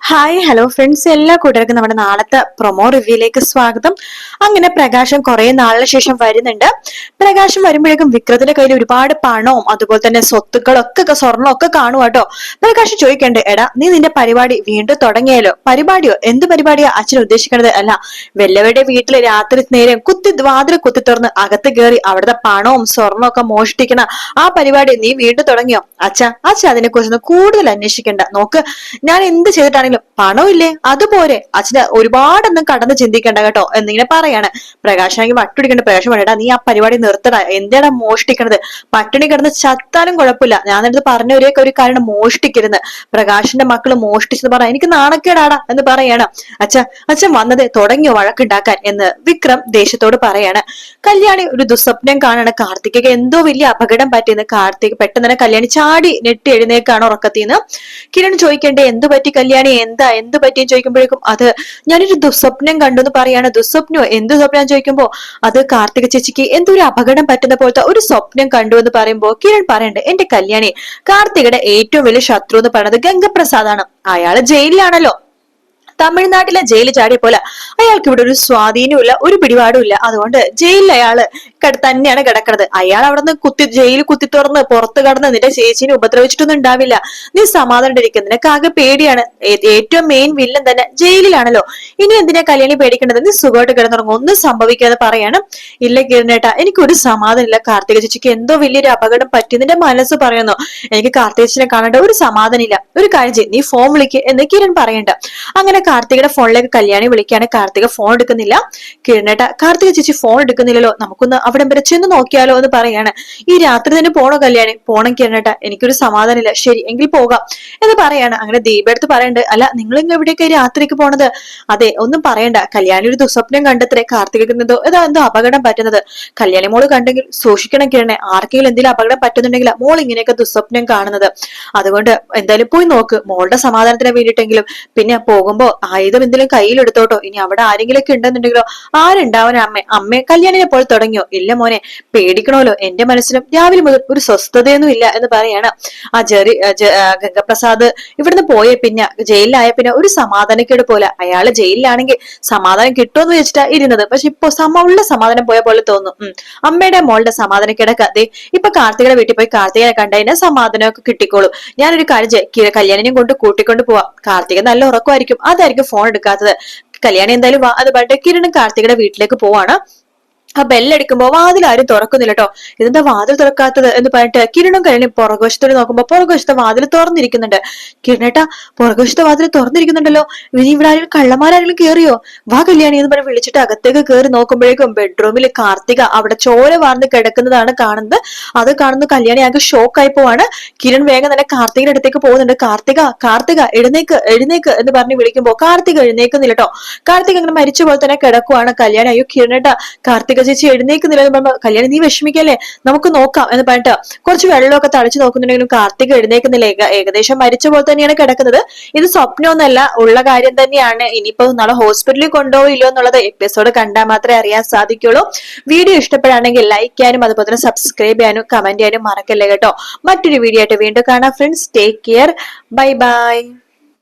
Hi hello friends, എല്ലാ കൂട്ടുകാർക്കും നമ്മുടെ നാളത്തെ പ്രൊമോ റിവ്യൂയിലേക്ക് സ്വാഗതം. അങ്ങനെ പ്രകാശം കുറെ നാളിന് ശേഷം വരുന്നുണ്ട്. പ്രകാശം വരുമ്പോഴേക്കും വിക്രത്തിന്റെ കയ്യിൽ ഒരുപാട് പണവും അതുപോലെ തന്നെ സ്വത്തുക്കളൊക്കെ സ്വർണ്ണം ഒക്കെ കാണും കേട്ടോ. പ്രകാശം ചോദിക്കണ്ടേ, എടാ നീ നിന്റെ പരിപാടി വീണ്ടും തുടങ്ങിയാലോ? പരിപാടിയോ? എന്ത് പരിപാടിയാ അച്ഛൻ ഉദ്ദേശിക്കണത്? അല്ല, വല്ലവരുടെ വീട്ടില് രാത്രി നേരം വാതിൽ കുത്തി തുറന്ന് അകത്ത് കയറി അവിടുത്തെ പണവും സ്വർണ്ണവും ഒക്കെ മോഷ്ടിക്കണ ആ പരിപാടി നീ വീണ്ടും തുടങ്ങിയോ? അച്ഛൻ അതിനെ കുറിച്ചൊന്നും കൂടുതൽ അന്വേഷിക്കണ്ട. നോക്ക്, ഞാൻ എന്ത് ചെയ്തിട്ടാണെങ്കിലും പണം ഇല്ലേ അതുപോലെ അച്ഛന് ഒരുപാടൊന്നും കടന്ന് ചിന്തിക്കണ്ട കേട്ടോ എന്നിങ്ങനെ പറയാണ്. പ്രകാശാണെങ്കിൽ വട്ടുപിടിക്കണ്ട. പ്രകാശം വേണ്ട, നീ ആ പരിപാടി നിർത്തട. എന്താണ് മോഷ്ടിക്കണത്? പട്ടിണി കിടന്ന് ചത്താലും കുഴപ്പമില്ല. ഞാൻ നിനക്ക് പറഞ്ഞ ഒരേ ഒരു കാരണം മോഷ്ടിക്കരുത്. പ്രകാശിന്റെ മക്കള് മോഷ്ടിച്ചെന്ന് പറയാൻ എനിക്ക് നാണക്കേടാടാ എന്ന് പറയാണ്. അച്ഛൻ വന്നത് തുടങ്ങിയോ വഴക്കുണ്ടാക്കാൻ എന്ന് വിക്രം ദേഷ്യത്തോട് പറയാണ്. കല്യാണി ഒരു ദുസ്വപ്നം കാണാണ്. കാർത്തികയ്ക്ക് എന്തോ വലിയ അപകടം പറ്റിയെന്ന്. കാർത്തിക് പെട്ടെന്ന് തന്നെ കല്യാണി ചാടി നെട്ടി എഴുന്നേക്കാണ് ഉറക്കത്തിന്ന്. കിരൺ ചോദിക്കണ്ടേ, എന്തു പറ്റി കല്യാണി, എന്ത് പറ്റിയെന്ന് ചോദിക്കുമ്പോഴേക്കും അത് ഞാനൊരു ദുസ്വപ്നം കണ്ടു എന്ന് പറയാണ്. ദുസ്വപ്നോ? എന്ത് സ്വപ്നം ചോദിക്കുമ്പോ അത് കാർത്തിക ചേച്ചിക്ക് എന്തോ ഒരു അപകടം പറ്റുന്ന പോലത്തെ ഒരു സ്വപ്നം കണ്ടു എന്ന് പറയുമ്പോ കിരൺ പറയണ്ട്, എന്റെ കല്യാണി, കാർത്തികയുടെ ഏറ്റവും വലിയ ശത്രു എന്ന് പറയുന്നത് ഗംഗപ്രസാദ് ആണ്. അയാള് ജയിലിലാണല്ലോ. തമിഴ്നാട്ടിലെ ജയിൽ ചാടിയ പോലെ അയാൾക്ക് ഇവിടെ ഒരു സ്വാധീനവും ഇല്ല, ഒരു പിടിപാടും ഇല്ല. അതുകൊണ്ട് ജയിലിൽ അയാള് തന്നെയാണ് കിടക്കുന്നത്. അയാൾ അവിടെ നിന്ന് ജയിൽ കുത്തി തുറന്ന് പുറത്ത് കടന്ന് നിന്റെ ചേച്ചിനെ ഉപദ്രവിച്ചിട്ടൊന്നും ഉണ്ടാവില്ല. നീ സമാധാനം ഇരിക്കുന്നത്. നിനക്ക് ആകെ പേടിയാണ്. ഏറ്റവും മെയിൻ വില്ലൻ തന്നെ ജയിലിലാണല്ലോ. ഇനി എന്തിനാ കല്യാണി പേടിക്കേണ്ടത്? നീ സുഖമായിട്ട് കിടന്നുറങ്ങും, ഒന്നും സംഭവിക്കാതെ പറയാണ്. ഇല്ല കിരണേട്ടാ, എനിക്കൊരു സമാധാനം ഇല്ല. കാർത്തിക ചേച്ചിക്ക് എന്തോ വലിയൊരു അപകടം പറ്റി നിന്റെ മനസ്സ് പറയുന്നു. എനിക്ക് കാർത്തിക ചേച്ചിനെ കാണേണ്ട ഒരു സമാധാനം ഇല്ല. ഒരു കാര്യം ചെയ്യ്, നീ ഫോൺ വിളിക്ക് എന്ന് കിരൺ പറയണ്ട. അങ്ങനെ കാർത്തികയുടെ ഫോണിലേക്ക് കല്യാണി വിളിക്കാണ്. കാർത്തിക ഫോൺ എടുക്കുന്നില്ല. കിരണേട്ട, കാർത്തിക ചേച്ചി ഫോൺ എടുക്കുന്നില്ലല്ലോ, നമുക്കൊന്ന് അവിടെ വരെ ചെന്ന് നോക്കിയാലോ എന്ന് പറയാണ്. ഈ രാത്രി തന്നെ പോണോ കല്യാണി? പോണം കിരണേട്ട, എനിക്കൊരു സമാധാനമില്ല. ശരി എങ്കിൽ പോകാം എന്ന് പറയാണ്. അങ്ങനെ ദീപ എടുത്ത് പറയണ്ട്, അല്ല നിങ്ങൾ ഇന്ന് എവിടേക്ക് രാത്രിക്ക് പോണത്? അതെ, ഒന്നും പറയണ്ട. കല്യാണി ഒരു ദുസ്വപ്നം കണ്ടത്രേ കാർത്തികയ്ക്ക് എന്തോ അപകടം പറ്റുന്നത്. കല്യാണി മോള് കണ്ടെങ്കിൽ സൂക്ഷിക്കണം കിരണേ. ആർക്കെങ്കിലും എന്തെങ്കിലും അപകടം പറ്റുന്നുണ്ടെങ്കിൽ മോൾ ഇങ്ങനെയൊക്കെ ദുസ്വപ്നം കാണുന്നത്. അതുകൊണ്ട് എന്തായാലും പോയി നോക്ക്, മോളുടെ സമാധാനത്തിന് വേണ്ടിയിട്ടെങ്കിലും. പിന്നെ പോകുമ്പോ ആയുധം എന്തെങ്കിലും കയ്യിലെടുത്തോട്ടോ. ഇനി അവിടെ ആരെങ്കിലും ഒക്കെ ഉണ്ടെന്നുണ്ടെങ്കിലോ? ആരുണ്ടാവാൻ? അമ്മ കല്യാണിനെ പോലെ തുടങ്ങിയോ? ഇല്ല മോനെ, പേടിക്കണമല്ലോ. എന്റെ മനസ്സിലും രാവിലെ മുതൽ ഒരു സ്വസ്ഥതയൊന്നും ഇല്ല എന്ന് പറയാണ്. ആ ഗംഗപ്രസാദ് ഇവിടുന്ന് പോയ പിന്നെ ജയിലിലായ പിന്നെ ഒരു സമാധാനക്കേട് പോലെ. അയാള് ജയിലിലാണെങ്കിൽ സമാധാനം കിട്ടുമെന്ന് വെച്ചിട്ടാ ഇരുന്നത്. പക്ഷെ ഇപ്പൊ ഉള്ള സമാധാനം പോയ പോലെ തോന്നുന്നു. അമ്മയുടെ മോളുടെ സമാധാനക്കേടൊക്കെ അതെ ഇപ്പൊ കാർത്തികയുടെ വീട്ടിൽ പോയി കാർത്തികനെ കണ്ടതിന് സമാധാനമൊക്കെ കിട്ടിക്കോളൂ. ഞാനൊരു കാര്യം കല്യാണിനെയും കൊണ്ട് കൂട്ടിക്കൊണ്ട് പോവാം. കാർത്തിക നല്ല ഉറക്കമായിരിക്കും, അതായിരിക്കും ഫോൺ എടുക്കാത്തത്. കല്യാണി എന്തായാലും അത് പറഞ്ഞിട്ട് കിരണും കാർത്തികയുടെ വീട്ടിലേക്ക് പോവാണ്. ആ ബെല്ലടിക്കുമ്പോ വാതിൽ ആരും തുറക്കുന്നില്ല കേട്ടോ. ഇതെന്താ വാതിൽ തുറക്കാത്തത് എന്ന് പറഞ്ഞിട്ട് കിരണും കല്യാണി പുറകുവശത്തോട് നോക്കുമ്പോ പുറകുവശത്തെ വാതിൽ തുറന്നിരിക്കുന്നുണ്ട്. കിരണേട്ടാ, പുറകുവശത്തെ വാതിൽ തുറന്നിരിക്കുന്നുണ്ടല്ലോ. ഇനി ഇവിടെ ആരെങ്കിലും കള്ളന്മാരെങ്കിലും കേറിയോ? വാ കല്യാണി എന്ന് പറഞ്ഞ് വിളിച്ചിട്ട് അകത്തേക്ക് കയറി നോക്കുമ്പോഴേക്കും ബെഡ്റൂമിൽ കാർത്തിക അവിടെ ചോര വാർന്ന് കിടക്കുന്നതാണ് കാണുന്നത്. അത് കാണുന്ന കല്യാണി ആകെ ഷോക്കായി പോവാണ്. കിരൺ വേഗം തന്നെ കാർത്തികയുടെ അടുത്തേക്ക് പോകുന്നുണ്ട്. കാർത്തിക എഴുന്നേക്ക് എന്ന് പറഞ്ഞ് വിളിക്കുമ്പോ കാർത്തിക എഴുന്നേക്കുന്നില്ല കേട്ടോ. കാർത്തിക അങ്ങനെ മരിച്ച പോലെ തന്നെ കിടക്കുവാണ്. കല്യാണി, അയ്യോ കിരണേട്ടാ, കാർത്തിക ചേച്ചി എഴുന്നേക്കുന്നില്ല എന്ന് പറയുമ്പോ കല്യാണി, നീ വിഷമിക്കല്ലേ, നമുക്ക് നോക്കാം എന്ന് പറഞ്ഞിട്ട് കുറച്ച് വെള്ളമൊക്കെ തളിച്ചു നോക്കുന്നുണ്ടെങ്കിലും കാർത്തിക എഴുന്നേക്കുന്നില്ല. ഏകദേശം മരിച്ച പോലെ തന്നെയാണ് കിടക്കുന്നത്. ഇത് സ്വപ്നമൊന്നല്ല, ഉള്ള കാര്യം തന്നെയാണ്. ഇനിയിപ്പോ നാളെ ഹോസ്പിറ്റലിൽ കൊണ്ടുപോയില്ലോ എന്നുള്ളത് എപ്പിസോഡ് കണ്ടാൽ മാത്രമേ അറിയാൻ സാധിക്കുള്ളൂ. വീഡിയോ ഇഷ്ടപ്പെടുകയാണെങ്കിൽ ലൈക്ക് ചെയ്യാനും അതുപോലെ തന്നെ സബ്സ്ക്രൈബ് ചെയ്യാനും കമന്റ് ചെയ്യാനും മറക്കല്ലേ കേട്ടോ. മറ്റൊരു വീഡിയോ ആയിട്ട് വീണ്ടും കാണാം friends. Take care, bye bye.